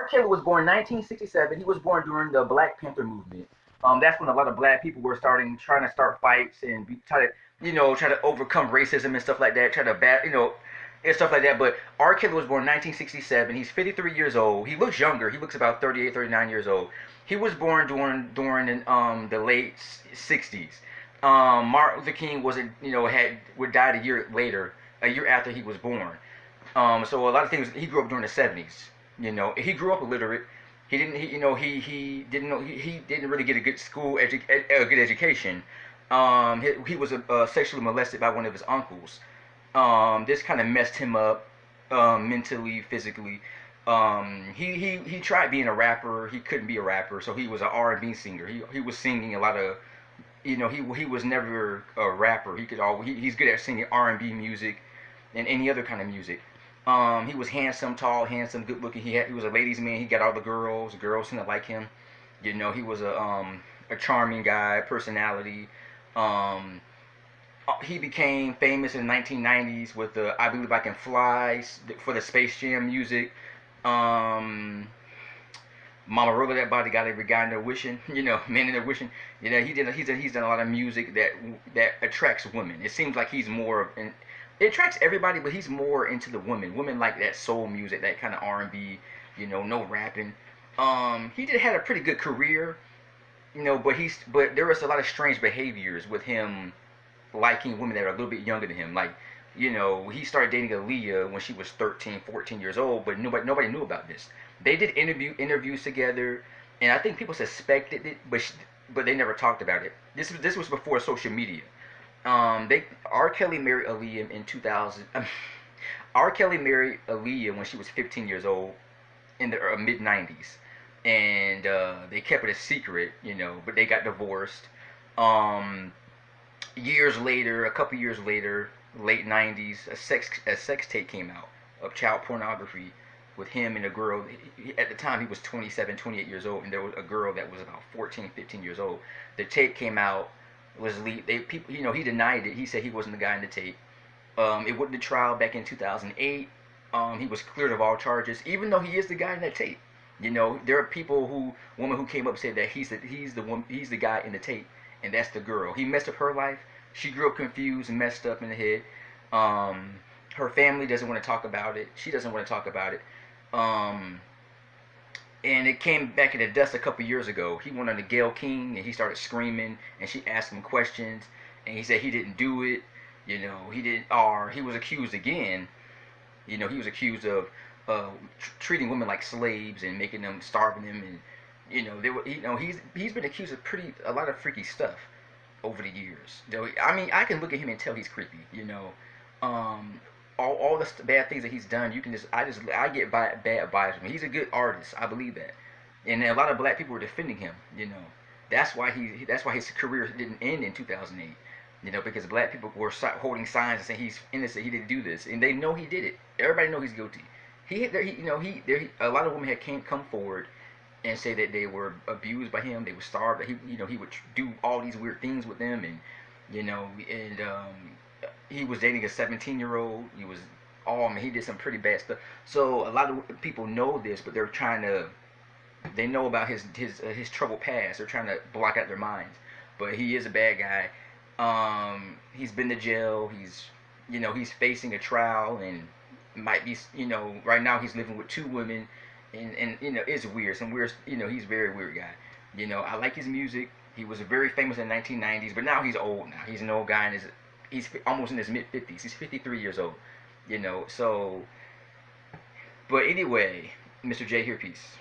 R. Kelly was born 1967. He was born during the Black Panther movement. That's when a lot of black people were trying to start fights and try to overcome racism and stuff like that. Try to and stuff like that. But R. Kelly was born 1967. He's 53 years old. He looks younger. He looks about 38, 39 years old. He was born during the late 60s. Martin Luther King wasn't would died a year later, a year after he was born. So a lot of things he grew up during the 70s. He grew up illiterate. He didn't he didn't really get a good a good education. He was sexually molested by one of his uncles. This kind of messed him up mentally, physically. He tried being a rapper. He couldn't be a rapper, so he was an R&B singer. He was singing a lot of he was never a rapper. He's good at singing R&B music and any other kind of music. He was handsome, tall, handsome, good looking. He was a ladies' man. He got all the girls. The girls seemed to like him. He was a charming guy, personality. Um, he became famous in the 1990s with the I Believe I Can Fly for the Space Jam music. Um, Mama Roller That Body Got Every Guy in There Wishing, Men in There Wishing. He's done a lot of music that attracts women. It seems like he's more it attracts everybody, but he's more into the women. Women like that soul music, that kind of R&B, no rapping. He did had a pretty good career, but there was a lot of strange behaviors with him liking women that are a little bit younger than him. Like, he started dating Aaliyah when she was 13, 14 years old, but nobody knew about this. They did interviews together, and I think people suspected it, but they never talked about it. This was before social media. R. Kelly married Aaliyah in 2000. R. Kelly married Aaliyah when she was 15 years old in the mid 90s, and they kept it a secret, but they got divorced. Um, Years later, a couple years later, late 90s, a sex tape came out of child pornography with him and a girl. At the time, he was 27, 28 years old, and there was a girl that was about 14, 15 years old. The tape came out, was leaked. People, he denied it. He said he wasn't the guy in the tape. It went to trial back in 2008. He was cleared of all charges, even though he is the guy in that tape. There are women who came up and said that he's the guy in the tape, and that's the girl. He messed up her life. She grew up confused and messed up in the head. Her family doesn't want to talk about it. She doesn't want to talk about it. Um, and it came back in the dust a couple years ago. He went on to Gayle King and he started screaming, and she asked him questions, and he said he didn't do it. He didn't. Or he was accused again. He was accused of treating women like slaves and making them, starving them, and they were. He's been accused of a lot of freaky stuff over the years. I mean, I can look at him and tell he's creepy. Um, all the bad things that he's done, I get bad vibes from him. He's a good artist, I believe that, and a lot of black people were defending him. That's why his career didn't end in 2008. Because black people were holding signs and saying he's innocent, he didn't do this, and they know he did it. Everybody know he's guilty. A lot of women had can't come forward and say that they were abused by him, they were starved, that he would do all these weird things with them, and he was dating a 17-year-old. He did some pretty bad stuff. So a lot of people know this, but they know about his troubled past. They're trying to block out their minds. But he is a bad guy. He's been to jail. He's facing a trial and might be, right now he's living with two women, and it's weird. He's a very weird guy. I like his music. He was very famous in the 1990s, but now he's old. Now he's an old guy, and he's almost in his mid 50s. He's 53 years old. So. But anyway, Mr. J, here, peace.